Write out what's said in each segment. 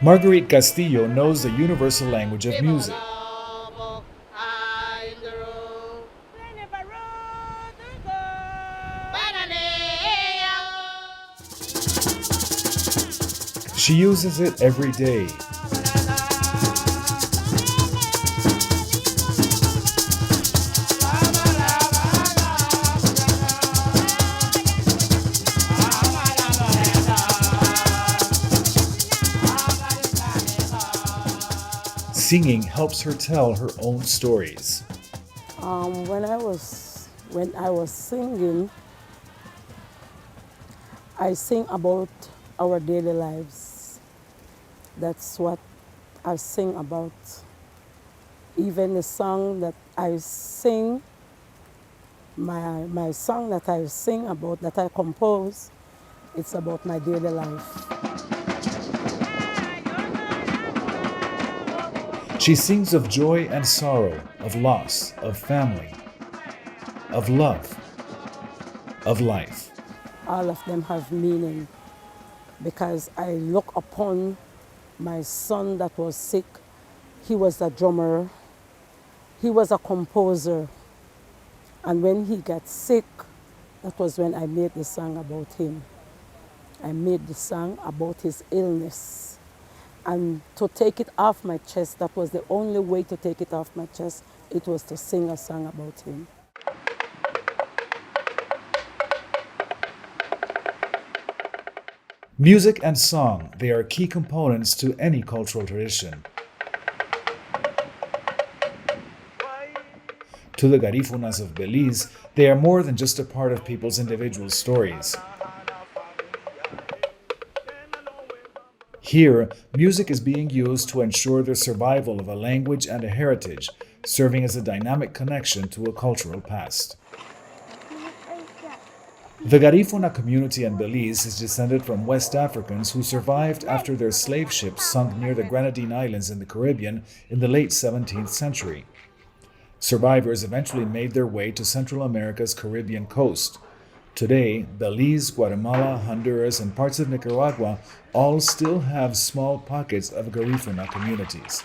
Marguerite Castillo knows the universal language of music. She uses it every day. Singing helps her tell her own stories. When I was singing, I sing about our daily lives. That's what I sing about. Even the song that I sing, my song that I sing about, that I compose, it's about my daily life. She sings of joy and sorrow, of loss, of family, of love, of life. All of them have meaning because I look upon my son that was sick. He was a drummer, he was a composer, and when he got sick, that was when I made the song about him. I made the song about his illness. And to take it off my chest, that was the only way to take it off my chest. It was to sing a song about him. Music and song, they are key components to any cultural tradition. To the Garifunas of Belize, they are more than just a part of people's individual stories. Here, music is being used to ensure the survival of a language and a heritage, serving as a dynamic connection to a cultural past. The Garifuna community in Belize is descended from West Africans who survived after their slave ships sunk near the Grenadine Islands in the Caribbean in the late 17th century. Survivors eventually made their way to Central America's Caribbean coast. Today, Belize, Guatemala, Honduras, and parts of Nicaragua all still have small pockets of Garifuna communities.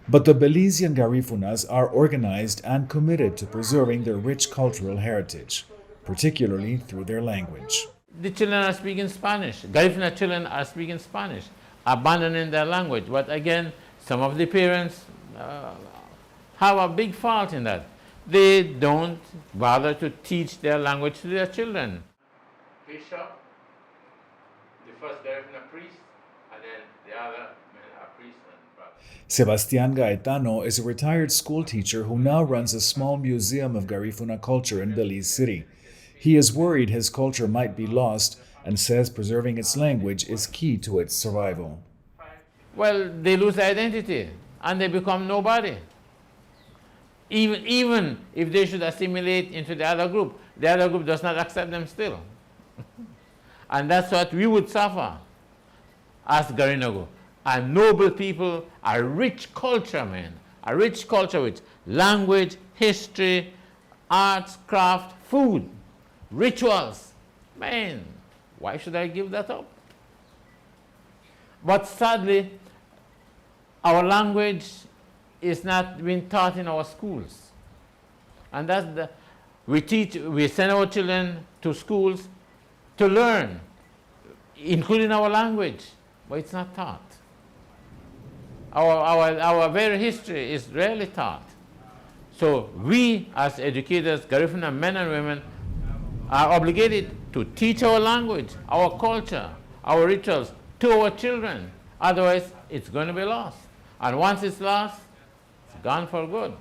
But the Belizean Garifunas are organized and committed to preserving their rich cultural heritage, particularly through their language. The children are speaking Spanish. Garifuna children are speaking Spanish, abandoning their language. But again, some of the parents have a big fault in that. They don't bother to teach their language to their children. Bishop, the first Garifuna priest, and then the other men are priests and brothers. Sebastián Gaetano is a retired school teacher who now runs a small museum of Garifuna culture in Belize City. He is worried his culture might be lost and says preserving its language is key to its survival. Well, they lose identity and they become nobody. Even if they should assimilate into the other group does not accept them still. And that's what we would suffer as Garinagu. A noble people, a rich culture, man. A rich culture with language, history, arts, craft, food, rituals. Man, why should I give that up? But sadly, our language is not being taught in our schools. And that's we send our children to schools to learn, including our language, but it's not taught. Our very history is rarely taught. So we, as educators, Garifuna men and women, are obligated to teach our language, our culture, our rituals to our children. Otherwise, it's going to be lost. And once it's lost, it's gone for good.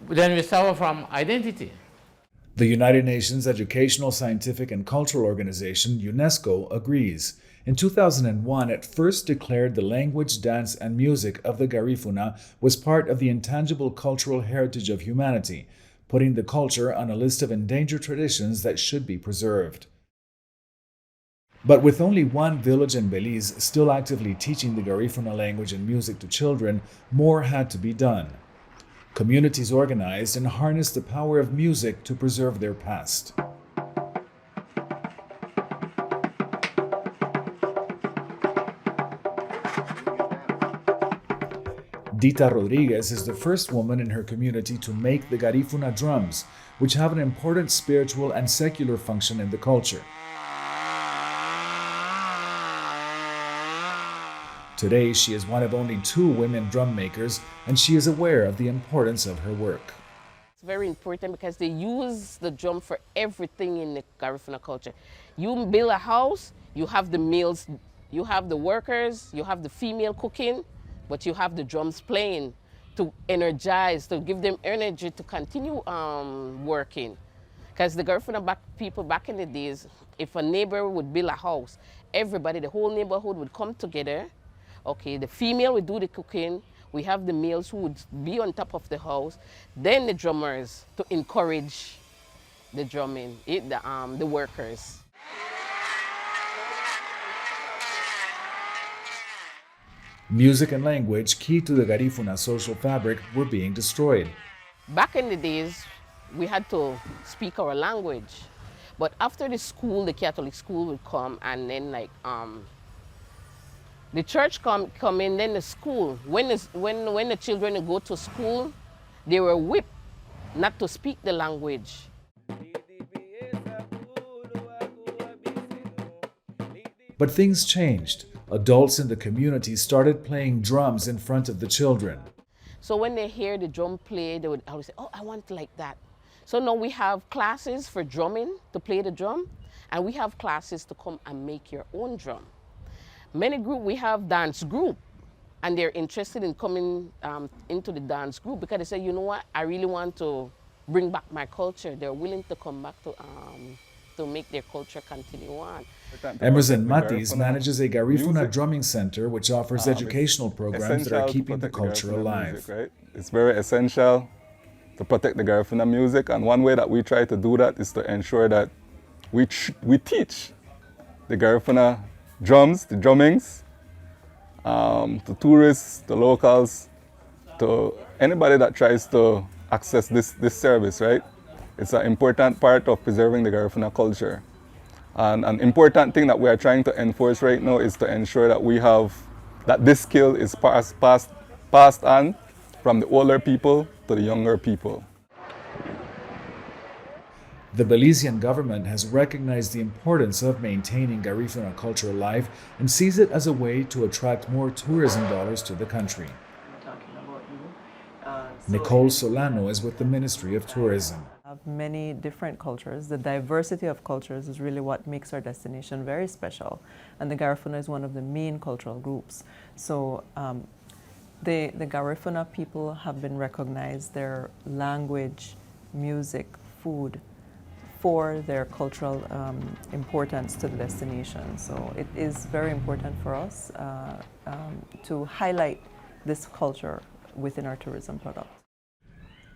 Then we suffer from identity. The United Nations Educational, Scientific and Cultural Organization, UNESCO, agrees. In 2001, it first declared the language, dance, and music of the Garifuna was part of the intangible cultural heritage of humanity, putting the culture on a list of endangered traditions that should be preserved. But with only one village in Belize still actively teaching the Garifuna language and music to children, more had to be done. Communities organized and harnessed the power of music to preserve their past. Dita Rodriguez is the first woman in her community to make the Garifuna drums, which have an important spiritual and secular function in the culture. Today, she is one of only 2 women drum makers, and she is aware of the importance of her work. It's very important because they use the drum for everything in the Garifuna culture. You build a house, you have the males, you have the workers, you have the female cooking, but you have the drums playing to energize, to give them energy to continue working. Because the Garifuna people back in the days, if a neighbor would build a house, everybody, the whole neighborhood would come together. Okay, the female would do the cooking, we have the males who would be on top of the house, then the drummers to encourage the drumming, the workers. Music and language, key to the Garifuna social fabric, were being destroyed. Back in the days, we had to speak our language. But after the school, the Catholic school would come, and then the church come in, then the school. When the children would go to school, they were whipped not to speak the language. But things changed. Adults in the community started playing drums in front of the children. So when they hear the drum play, they would always say, oh, I want like that. So now we have classes for drumming, to play the drum, and we have classes to come and make your own drum. Many groups, we have dance group, and they're interested in coming into the dance group because they say, you know what, I really want to bring back my culture. They're willing to come back to make their culture continue on. Emerson Matis manages a Garifuna drumming center which offers educational programs that are keeping the culture alive. Music, right? It's very essential to protect the Garifuna music, and one way that we try to do that is to ensure that we teach the Garifuna drums, the drummings, to tourists, to locals, to anybody that tries to access this service, right? It's an important part of preserving the Garifuna culture. And an important thing that we are trying to enforce right now is to ensure that this skill is passed on from the older people to the younger people. The Belizean government has recognized the importance of maintaining Garifuna culture alive and sees it as a way to attract more tourism dollars to the country. Nicole Solano is with the Ministry of Tourism. Many different cultures. The diversity of cultures is really what makes our destination very special, and the Garifuna is one of the main cultural groups. So the Garifuna people have been recognized, their language, music, food, for their cultural importance to the destination. So it is very important for us to highlight this culture within our tourism product.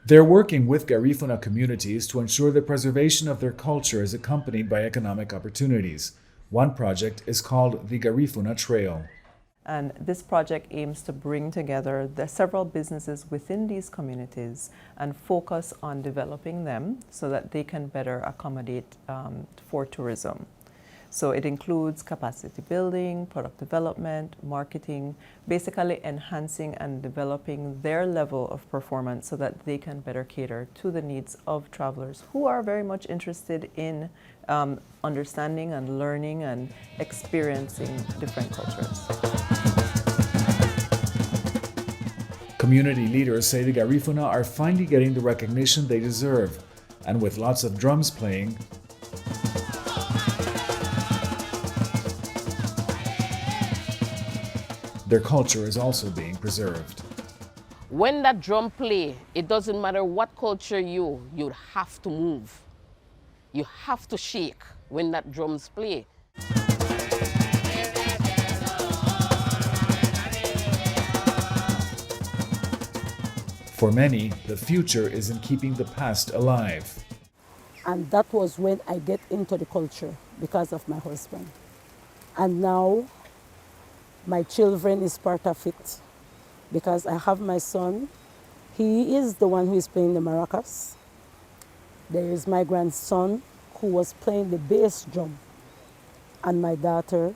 They're working with Garifuna communities to ensure the preservation of their culture is accompanied by economic opportunities. One project is called the Garifuna Trail. And this project aims to bring together the several businesses within these communities and focus on developing them so that they can better accommodate for tourism. So it includes capacity building, product development, marketing, basically enhancing and developing their level of performance so that they can better cater to the needs of travelers who are very much interested in understanding and learning and experiencing different cultures. Community leaders say the Garifuna are finally getting the recognition they deserve, and with lots of drums playing, their culture is also being preserved. When that drum play, it doesn't matter what culture you'd have to move. You have to shake when that drums play. For many, the future is in keeping the past alive. And that was when I get into the culture because of my husband. And now my children is part of it because I have my son. He is the one who is playing the maracas. There is my grandson who was playing the bass drum. And my daughter,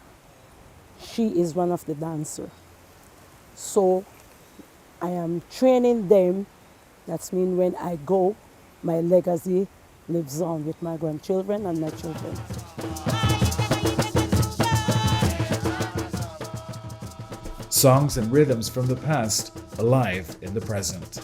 she is one of the dancers. So I am training them. That means when I go, my legacy lives on with my grandchildren and my children. Songs and rhythms from the past alive in the present.